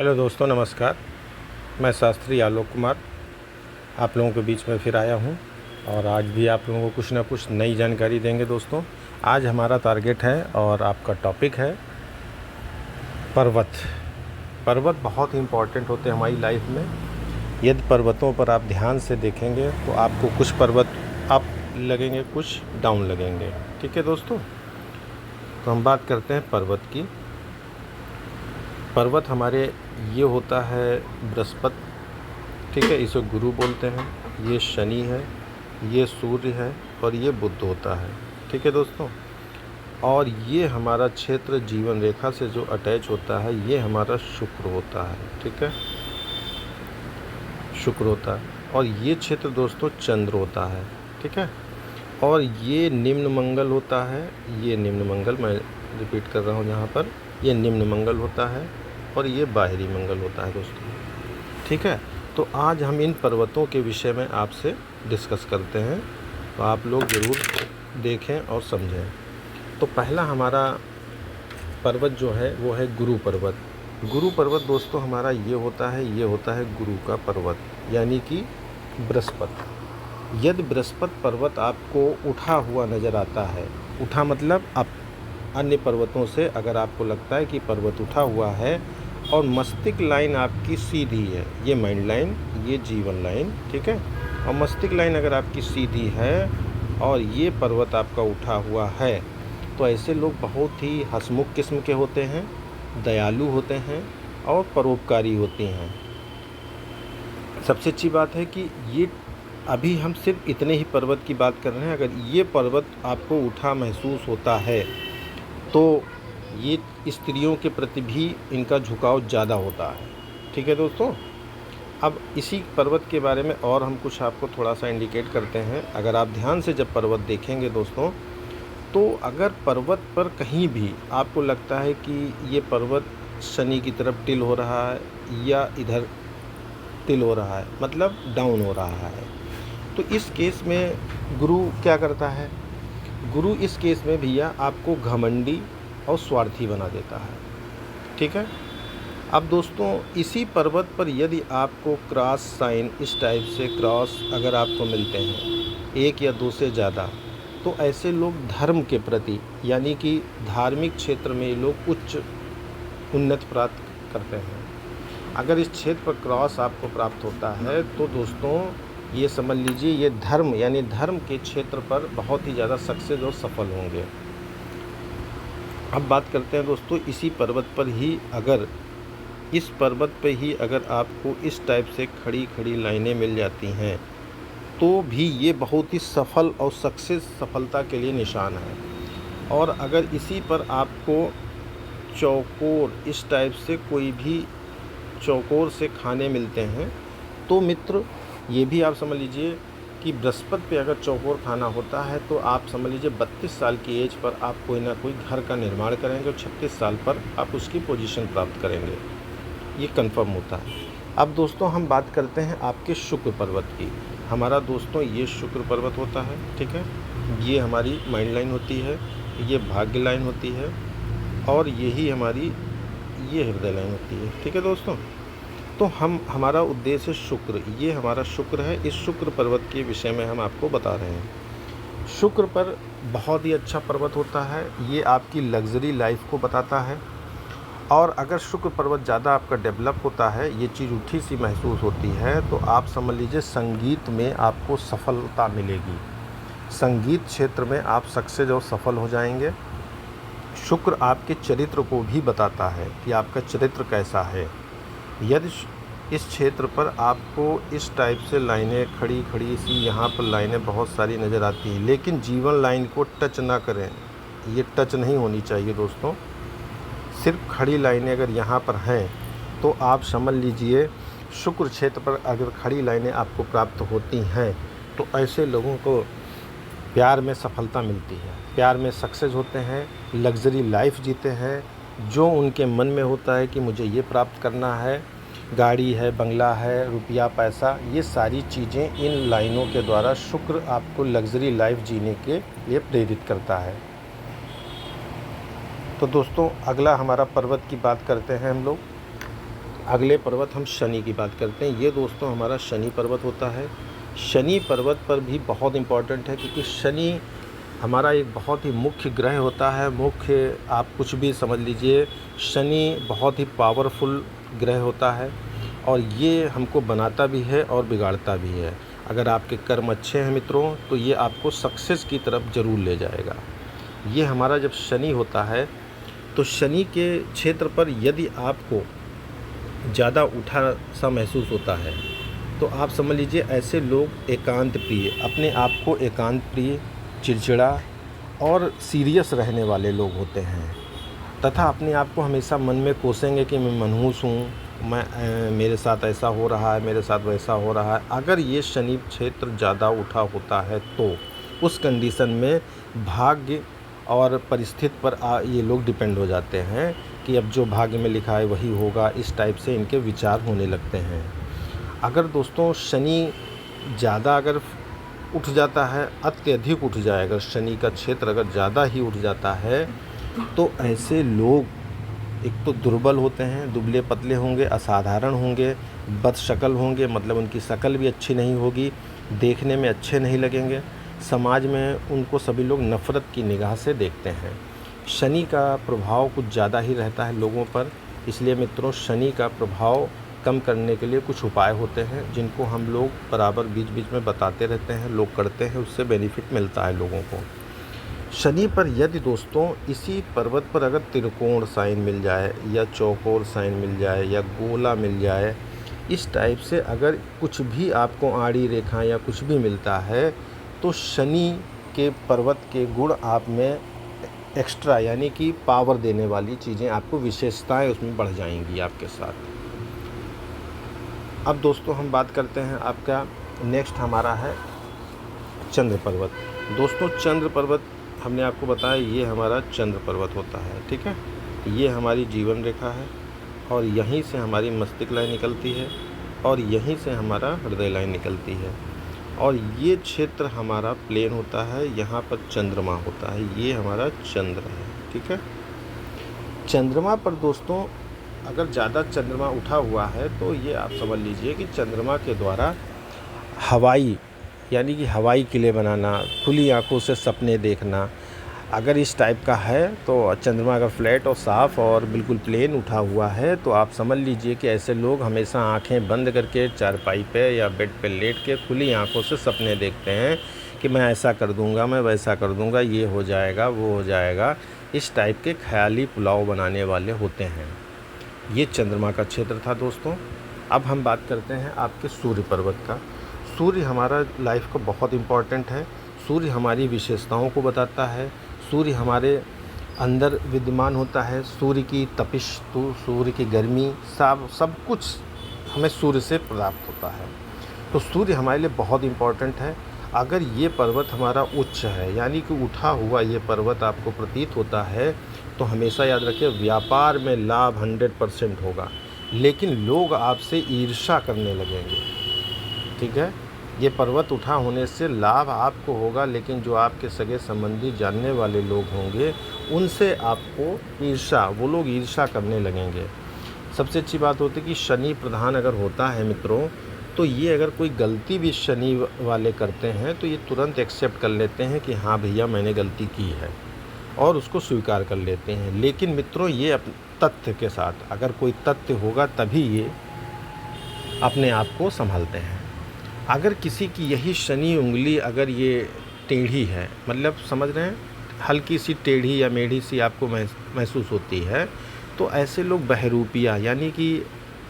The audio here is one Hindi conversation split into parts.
हेलो दोस्तों, नमस्कार। मैं शास्त्री आलोक कुमार आप लोगों के बीच में फिर आया हूं और आज भी आप लोगों को कुछ ना कुछ नई जानकारी देंगे। दोस्तों, आज हमारा टारगेट है और आपका टॉपिक है पर्वत। पर्वत बहुत ही इम्पोर्टेंट होते हैं हमारी लाइफ में। यदि पर्वतों पर आप ध्यान से देखेंगे तो आपको कुछ पर्वत अप लगेंगे, कुछ डाउन लगेंगे। ठीक है दोस्तों, तो हम बात करते हैं पर्वत की। पर्वत हमारे ये होता है बृहस्पति, ठीक है, इसे गुरु बोलते हैं। ये शनि है, ये सूर्य है और ये बुध होता है। ठीक है दोस्तों, और ये हमारा क्षेत्र जीवन रेखा से जो अटैच होता है ये हमारा शुक्र होता है। ठीक है, शुक्र होता है और ये क्षेत्र दोस्तों चंद्र होता है। ठीक है, और ये निम्न मंगल होता है। ये निम्न मंगल, मैं रिपीट कर रहा हूँ यहाँ पर, ये निम्न मंगल होता है और ये बाहरी मंगल होता है दोस्तों। ठीक है, तो आज हम इन पर्वतों के विषय में आपसे डिस्कस करते हैं, तो आप लोग ज़रूर देखें और समझें। तो पहला हमारा पर्वत जो है वो है गुरु पर्वत। गुरु पर्वत दोस्तों हमारा ये होता है गुरु का पर्वत, यानी कि बृहस्पति। यदि बृहस्पति पर्वत आपको उठा हुआ नज़र आता है, उठा मतलब अप, अन्य पर्वतों से अगर आपको लगता है कि पर्वत उठा हुआ है और मस्तिष्क लाइन आपकी सीधी है, ये माइंड लाइन, ये जीवन लाइन, ठीक है, और मस्तिष्क लाइन अगर आपकी सीधी है और ये पर्वत आपका उठा हुआ है, तो ऐसे लोग बहुत ही हंसमुख किस्म के होते हैं, दयालु होते हैं और परोपकारी होती हैं। सबसे अच्छी बात है कि ये अभी हम सिर्फ इतने ही पर्वत की बात कर रहे हैं। अगर ये पर्वत आपको उठा महसूस होता है तो ये स्त्रियों के प्रति भी इनका झुकाव ज़्यादा होता है। ठीक है दोस्तों, अब इसी पर्वत के बारे में और हम कुछ आपको थोड़ा सा इंडिकेट करते हैं। अगर आप ध्यान से जब पर्वत देखेंगे दोस्तों, तो अगर पर्वत पर कहीं भी आपको लगता है कि ये पर्वत शनि की तरफ टिल हो रहा है या इधर टिल हो रहा है, मतलब डाउन हो रहा है, तो इस केस में गुरु क्या करता है? गुरु इस केस में भैया आपको घमंडी और स्वार्थी बना देता है। ठीक है, अब दोस्तों इसी पर्वत पर यदि आपको क्रॉस साइन, इस टाइप से क्रॉस अगर आपको मिलते हैं, एक या दो से ज़्यादा, तो ऐसे लोग धर्म के प्रति, यानी कि धार्मिक क्षेत्र में लोग उच्च उन्नति प्राप्त करते हैं। अगर इस क्षेत्र पर क्रॉस आपको प्राप्त होता है तो दोस्तों ये समझ लीजिए ये धर्म, यानी धर्म के क्षेत्र पर बहुत ही ज़्यादा सक्सेस और सफल होंगे। अब बात करते हैं दोस्तों इसी पर्वत पर ही, अगर इस पर्वत पे ही अगर आपको इस टाइप से खड़ी खड़ी लाइनें मिल जाती हैं तो भी ये बहुत ही सफल और सफलता के लिए निशान है। और अगर इसी पर आपको चौकोर, इस टाइप से कोई भी चौकोर से खाने मिलते हैं तो मित्र ये भी आप समझ लीजिए कि बृहस्पति पे अगर चौकोर खाना होता है तो आप समझ लीजिए 32 साल की एज पर आप कोई ना कोई घर का निर्माण करेंगे और 36 साल पर आप उसकी पोजीशन प्राप्त करेंगे, ये कंफर्म होता है। अब दोस्तों हम बात करते हैं आपके शुक्र पर्वत की। हमारा दोस्तों ये शुक्र पर्वत होता है, ठीक है, ये हमारी माइंड लाइन होती है, ये भाग्य लाइन होती है और यही हमारी ये हृदय लाइन होती है। ठीक है दोस्तों, तो हमारा उद्देश्य शुक्र, ये हमारा शुक्र है। इस शुक्र पर्वत के विषय में हम आपको बता रहे हैं। शुक्र पर बहुत ही अच्छा पर्वत होता है, ये आपकी लग्जरी लाइफ को बताता है। और अगर शुक्र पर्वत ज़्यादा आपका डेवलप होता है, ये चीज़ उठी सी महसूस होती है, तो आप समझ लीजिए संगीत में आपको सफलता मिलेगी, संगीत क्षेत्र में आप सक्सेस और सफल हो जाएंगे। शुक्र आपके चरित्र को भी बताता है कि आपका चरित्र कैसा है। यदि इस क्षेत्र पर आपको इस टाइप से लाइनें खड़ी खड़ी सी, यहाँ पर लाइनें बहुत सारी नज़र आती हैं, लेकिन जीवन लाइन को टच ना करें, ये टच नहीं होनी चाहिए दोस्तों। सिर्फ खड़ी लाइनें अगर यहाँ पर हैं तो आप समझ लीजिए शुक्र क्षेत्र पर अगर खड़ी लाइनें आपको प्राप्त होती हैं तो ऐसे लोगों को प्यार में सफलता मिलती है, प्यार में सक्सेस होते हैं, लग्जरी लाइफ जीते हैं। जो उनके मन में होता है कि मुझे ये प्राप्त करना है, गाड़ी है, बंगला है, रुपया पैसा, ये सारी चीज़ें इन लाइनों के द्वारा शुक्र आपको लग्जरी लाइफ जीने के लिए प्रेरित करता है। तो दोस्तों अगला हमारा पर्वत की बात करते हैं हम लोग। अगले पर्वत हम शनि की बात करते हैं। ये दोस्तों हमारा शनि पर्वत होता है। शनि पर्वत पर भी बहुत इम्पॉर्टेंट है, क्योंकि शनि हमारा एक बहुत ही मुख्य ग्रह होता है। मुख्य आप कुछ भी समझ लीजिए, शनि बहुत ही पावरफुल ग्रह होता है और ये हमको बनाता भी है और बिगाड़ता भी है। अगर आपके कर्म अच्छे हैं मित्रों, तो ये आपको सक्सेस की तरफ ज़रूर ले जाएगा। ये हमारा जब शनि होता है, तो शनि के क्षेत्र पर यदि आपको ज़्यादा उठा सा महसूस होता है, तो आप समझ लीजिए ऐसे लोग एकांत प्रिय, अपने आप को एकांत प्रिय, चिड़चिड़ा और सीरियस रहने वाले लोग होते हैं, तथा अपने आप को हमेशा मन में कोसेंगे कि मैं मनहूस हूँ, मेरे साथ ऐसा हो रहा है, मेरे साथ वैसा हो रहा है। अगर ये शनि क्षेत्र ज़्यादा उठा होता है, तो उस कंडीशन में भाग्य और परिस्थिति पर ये लोग डिपेंड हो जाते हैं कि अब जो भाग्य में लिखा है वही होगा। इस टाइप से इनके विचार होने लगते हैं। अगर दोस्तों शनि ज़्यादा अगर उठ जाता है, अत्यधिक उठ जाए, अगर शनि का क्षेत्र अगर ज़्यादा ही उठ जाता है, तो ऐसे लोग एक तो दुर्बल होते हैं, दुबले पतले होंगे, असाधारण होंगे, बदशक्ल होंगे, मतलब उनकी शक्ल भी अच्छी नहीं होगी, देखने में अच्छे नहीं लगेंगे, समाज में उनको सभी लोग नफ़रत की निगाह से देखते हैं। शनि का प्रभाव कुछ ज़्यादा ही रहता है लोगों पर। इसलिए मित्रों, शनि का प्रभाव कम करने के लिए कुछ उपाय होते हैं, जिनको हम लोग बराबर बीच बीच में बताते रहते हैं, लोग करते हैं, उससे बेनिफिट मिलता है लोगों को। शनि पर यदि दोस्तों इसी पर्वत पर अगर त्रिकोण साइन मिल जाए या चौकोर साइन मिल जाए या गोला मिल जाए, इस टाइप से अगर कुछ भी आपको आड़ी रेखा या कुछ भी मिलता है, तो शनि के पर्वत के गुण आप में एक्स्ट्रा यानी कि पावर देने वाली चीज़ें, आपको विशेषताएं उसमें बढ़ जाएंगी आपके साथ। अब दोस्तों हम बात करते हैं, आपका नेक्स्ट हमारा है चंद्र पर्वत। दोस्तों चंद्र पर्वत हमने आपको बताया, ये हमारा चंद्र पर्वत होता है, ठीक है। ये हमारी जीवन रेखा है और यहीं से हमारी मस्तिष्क लाइन निकलती है और यहीं से हमारा हृदय लाइन निकलती है, और ये क्षेत्र हमारा प्लेन होता है। यहाँ पर चंद्रमा होता है, ये हमारा चंद्र है, ठीक है। चंद्रमा पर दोस्तों अगर ज़्यादा चंद्रमा उठा हुआ है, तो ये आप समझ लीजिए कि चंद्रमा के द्वारा हवाई यानी कि हवाई किले बनाना, खुली आंखों से सपने देखना, अगर इस टाइप का है, तो चंद्रमा अगर फ्लैट और साफ़ और बिल्कुल प्लेन उठा हुआ है, तो आप समझ लीजिए कि ऐसे लोग हमेशा आंखें बंद करके चारपाई पे या बेड पे लेट के खुली आंखों से सपने देखते हैं कि मैं ऐसा कर दूंगा, मैं वैसा कर दूंगा, ये हो जाएगा, वो हो जाएगा। इस टाइप के ख्याली पुलाव बनाने वाले होते हैं। ये चंद्रमा का क्षेत्र था दोस्तों। अब हम बात करते हैं आपके सूर्य पर्वत का। सूर्य हमारा लाइफ का बहुत इम्पॉर्टेंट है। सूर्य हमारी विशेषताओं को बताता है, सूर्य हमारे अंदर विद्यमान होता है। सूर्य की तपिश, तो सूर्य की गर्मी, सब कुछ हमें सूर्य से प्राप्त होता है। तो सूर्य हमारे लिए बहुत इम्पॉर्टेंट है। अगर ये पर्वत हमारा उच्च है, यानी कि उठा हुआ ये पर्वत आपको प्रतीत होता है, तो हमेशा याद रखिए व्यापार में लाभ 100% होगा, लेकिन लोग आपसे ईर्ष्या करने लगेंगे, ठीक है। ये पर्वत उठा होने से लाभ आपको होगा, लेकिन जो आपके सगे संबंधी जानने वाले लोग होंगे, उनसे आपको ईर्ष्या, वो लोग ईर्ष्या करने लगेंगे। सबसे अच्छी बात होती है कि शनि प्रधान अगर होता है मित्रों, तो ये अगर कोई गलती भी शनि वाले करते हैं, तो ये तुरंत एक्सेप्ट कर लेते हैं कि हाँ भैया मैंने गलती की है, और उसको स्वीकार कर लेते हैं। लेकिन मित्रों ये तथ्य के साथ, अगर कोई तथ्य होगा तभी ये अपने आप को संभालते हैं। अगर किसी की यही शनि उंगली अगर ये टेढ़ी है, मतलब समझ रहे हैं, हल्की सी टेढ़ी या मेढ़ी सी आपको महसूस होती है, तो ऐसे लोग बहरूपिया, यानी कि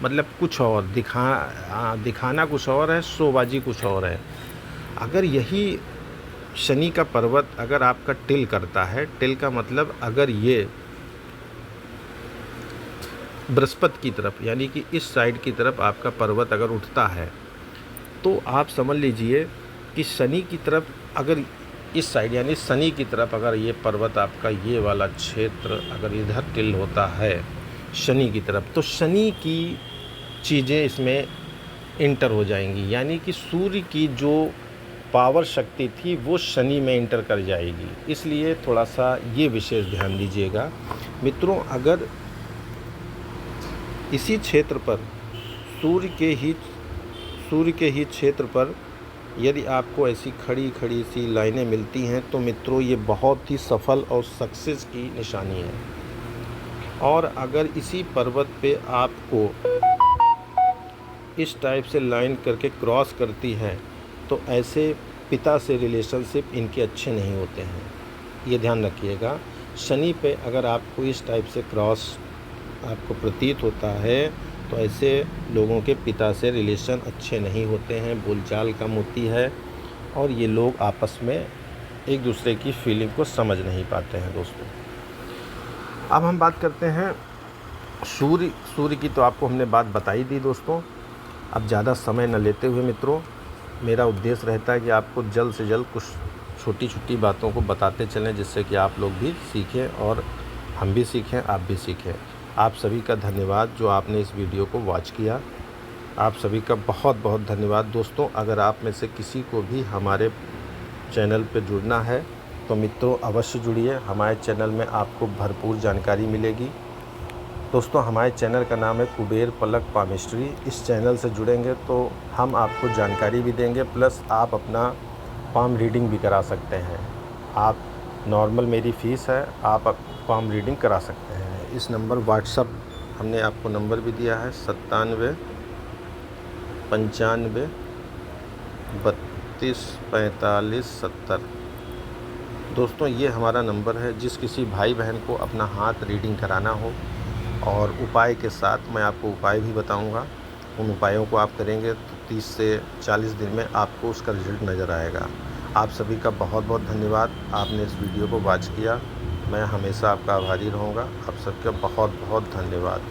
मतलब कुछ और दिखाना कुछ और है, शोबाजी कुछ और है। अगर यही शनि का पर्वत अगर आपका टिल करता है, टिल का मतलब अगर ये बृहस्पति की तरफ, यानी कि इस साइड की तरफ आपका पर्वत अगर उठता है, तो आप समझ लीजिए कि शनि की तरफ अगर इस साइड यानी शनि की तरफ अगर ये पर्वत आपका ये वाला क्षेत्र अगर इधर टिल होता है शनि की तरफ, तो शनि की चीज़ें इसमें इंटर हो जाएंगी, यानी कि सूर्य की जो पावर शक्ति थी वो शनि में इंटर कर जाएगी। इसलिए थोड़ा सा ये विशेष ध्यान दीजिएगा मित्रों। अगर इसी क्षेत्र पर सूर्य के ही क्षेत्र पर यदि आपको ऐसी खड़ी खड़ी सी लाइनें मिलती हैं तो मित्रों ये बहुत ही सफल और सक्सेस की निशानी है। और अगर इसी पर्वत पे आपको इस टाइप से लाइन करके क्रॉस करती है तो ऐसे पिता से रिलेशनशिप इनके अच्छे नहीं होते हैं, ये ध्यान रखिएगा। शनि पे अगर आपको इस टाइप से क्रॉस आपको प्रतीत होता है तो ऐसे लोगों के पिता से रिलेशन अच्छे नहीं होते हैं, बोलचाल कम होती है और ये लोग आपस में एक दूसरे की फीलिंग को समझ नहीं पाते हैं दोस्तों। अब हम बात करते हैं सूर्य की, तो आपको हमने बात बताई दी दोस्तों। अब ज़्यादा समय न लेते हुए मित्रों, मेरा उद्देश्य रहता है कि आपको जल्द से जल्द कुछ छोटी छोटी बातों को बताते चलें जिससे कि आप लोग भी सीखें और हम भी सीखें, आप भी सीखें। आप सभी का धन्यवाद जो आपने इस वीडियो को वॉच किया। आप सभी का बहुत बहुत धन्यवाद दोस्तों। अगर आप में से किसी को भी हमारे चैनल पर जुड़ना है तो मित्रों अवश्य जुड़िए। हमारे चैनल में आपको भरपूर जानकारी मिलेगी दोस्तों। हमारे चैनल का नाम है कुबेर पलक पामिस्ट्री। इस चैनल से जुड़ेंगे तो हम आपको जानकारी भी देंगे, प्लस आप अपना पाम रीडिंग भी करा सकते हैं। आप नॉर्मल मेरी फ़ीस है, आप पाम रीडिंग करा सकते हैं। इस नंबर व्हाट्सअप हमने आपको नंबर भी दिया है 97 95 32 45 70। दोस्तों ये हमारा नंबर है। जिस किसी भाई बहन को अपना हाथ रीडिंग कराना हो और उपाय के साथ मैं आपको उपाय भी बताऊंगा, उन उपायों को आप करेंगे तो 30 से 40 दिन में आपको उसका रिजल्ट नज़र आएगा। आप सभी का बहुत बहुत धन्यवाद, आपने इस वीडियो को वॉच किया। मैं हमेशा आपका आभारी रहूँगा। आप सबका बहुत बहुत धन्यवाद।